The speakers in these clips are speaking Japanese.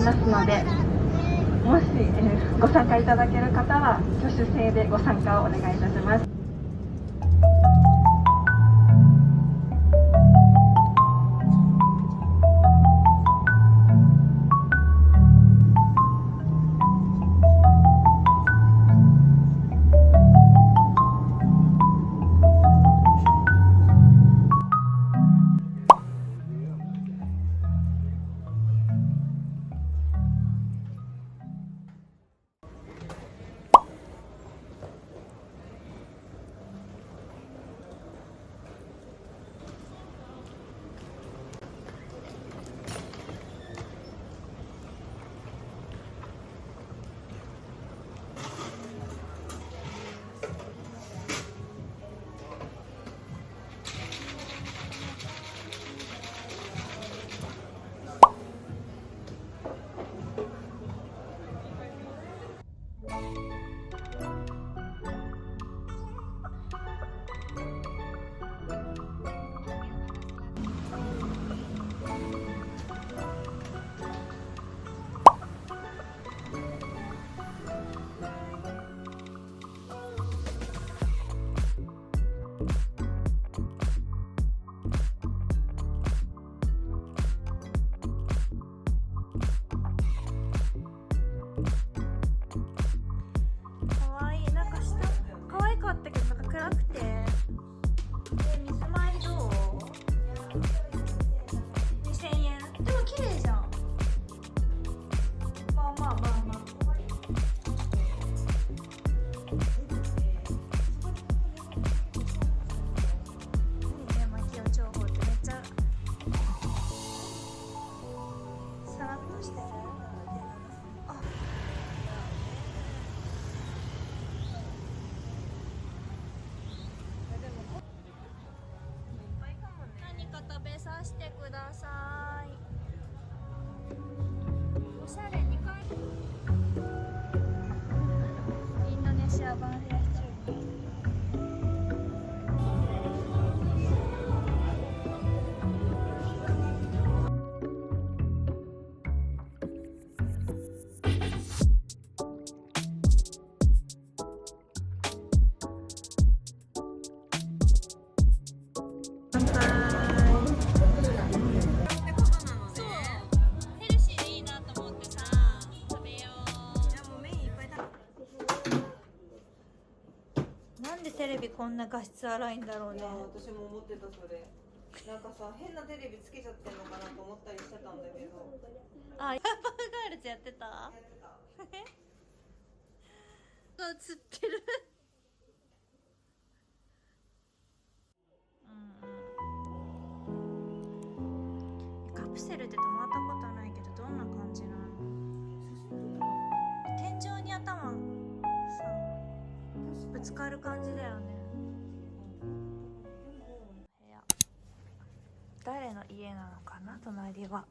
ますので、もし、ご参加いただける方は挙手制でご参加をお願いいたします。させてください。おしゃれにインドネシア版冷やし中華。なんでテレビこんな画質荒いんだろうね。私も思ってたそれ。なんかさ、変なテレビつけちゃってんのかなと思ったりしてたんだけど。あ、ヤバーガールズやってた？やってた。が映ってる。カプセルで泊まったことないけどどんな感じなの？天井に頭さぶつかる感じだよね。部屋誰の家なのかな、隣は。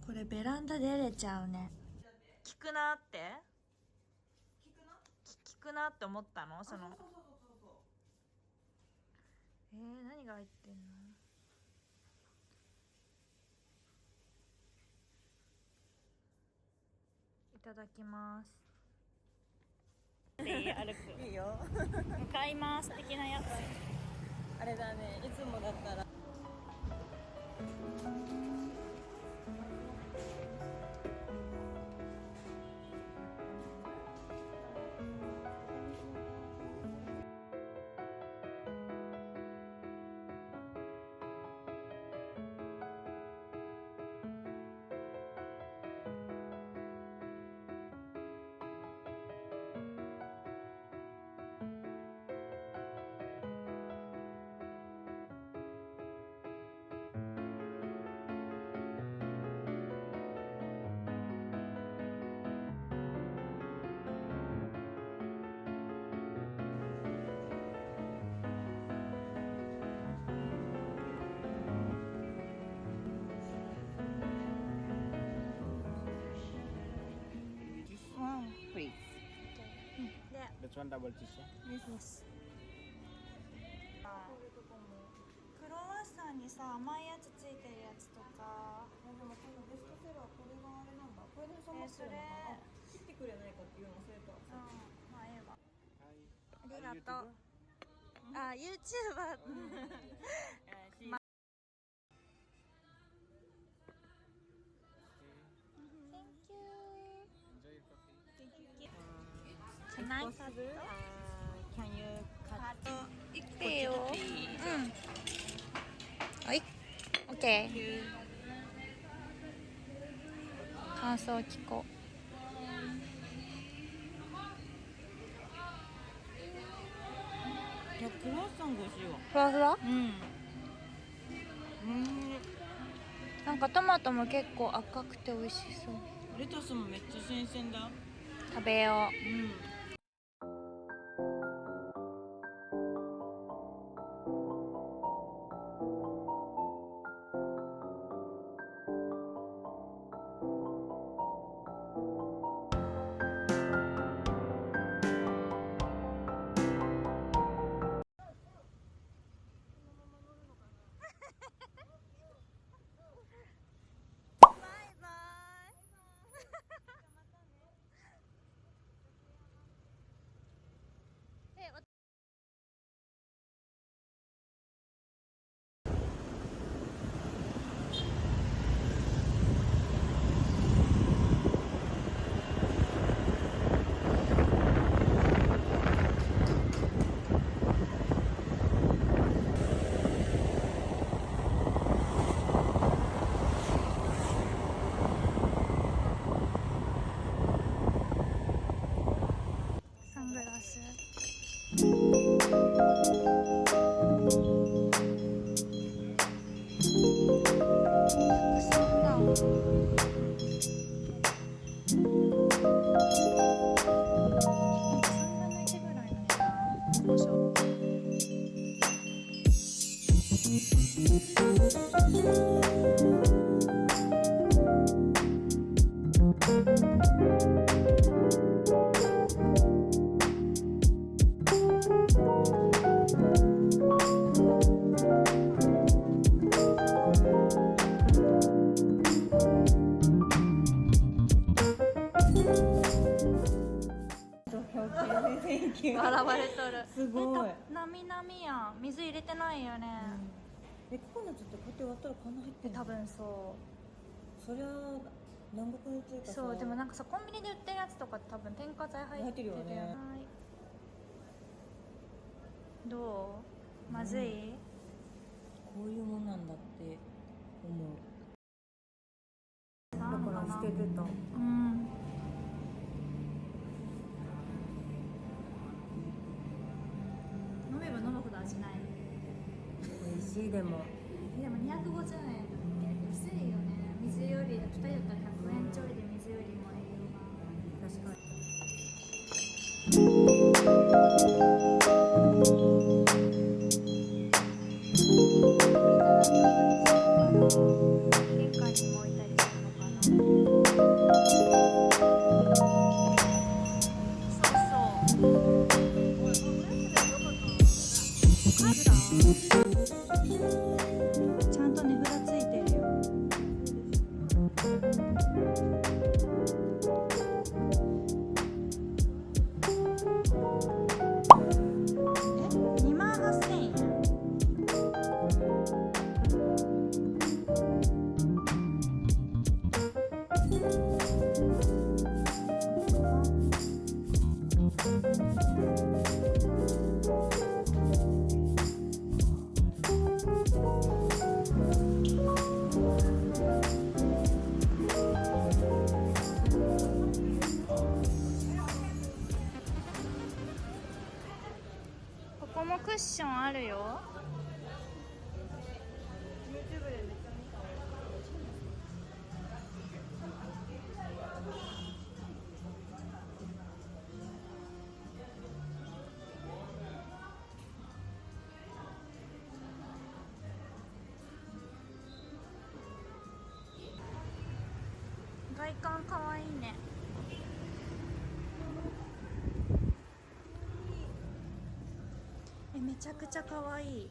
これベランダ出れちゃうね。聞くなって聞くなって思ったの？その何が入ってんの？いただきます。歩く。いいよ。向かいます的なやつ。あれだね、いつもだったら。That's one double cheese. Yes. クロワッサン欄にさ甘いやつついてるやつとか。でもこのベストセラーこれがあれなんだ。これで収まってるのかな。切ってくれないかっていうの忘れた。まあええわ。ありがとう。あ、YouTuber。Can I cut? Can you cut? 行ってよ。はい。オッケー。感想聞こう。いや、クロワッサンが美味しいわ。ふわふわ？うん。なんかトマトも結構赤くて美味しそう。レタスもめっちゃ新鮮だ。食べよう。うん。サングラス。笑われとる。すごい。なみなみやん。水入れてないよね。ここのちょっとこうやって割ったらこんな入ってる。多分そそりゃ南国のというかう。さ。そうでもなんかさコンビニで売ってるやつとか多分添加剤入ってるよね。入ってるよね。どう？まずい？こういうもんなんだって思う。だから捨ててた。飲めば飲むほど味ない。美味しいでも。でも250円だって安いよね。水より2人だったら100円ちょいで水よりも栄養が。確かに。玄関にも置いたりするのかな。そうそう。ちゃんと値札ついてるよ。28,000円。ここもクッションあるよ。外観かわいいね。めちゃくちゃかわいい。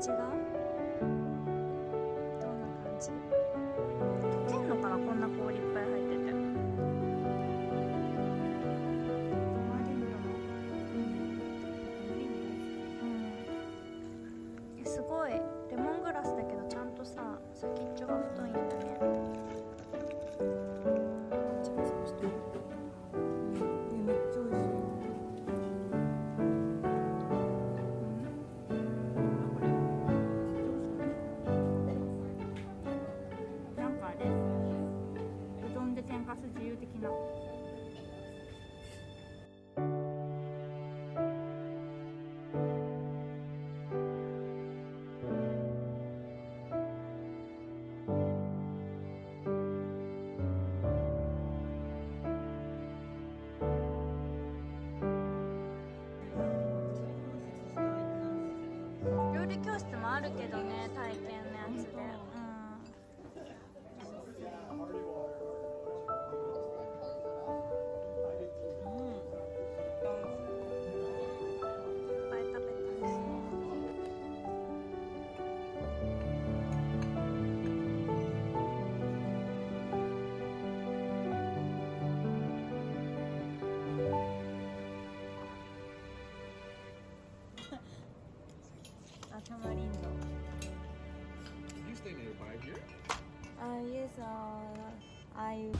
味がどんな感じ？溶けんのかな、こんな氷いっぱい入ってて。マリンドのすごいレモングラスだけどちゃんとさ先っちょが太いんだね。めっちゃ美味しい。なんかあれ、うどんで天かす自由的な。料理教室もあるけどね、体験のやつで。いっぱい食べたね。タマリンド。 You stay nearby here? Yes, I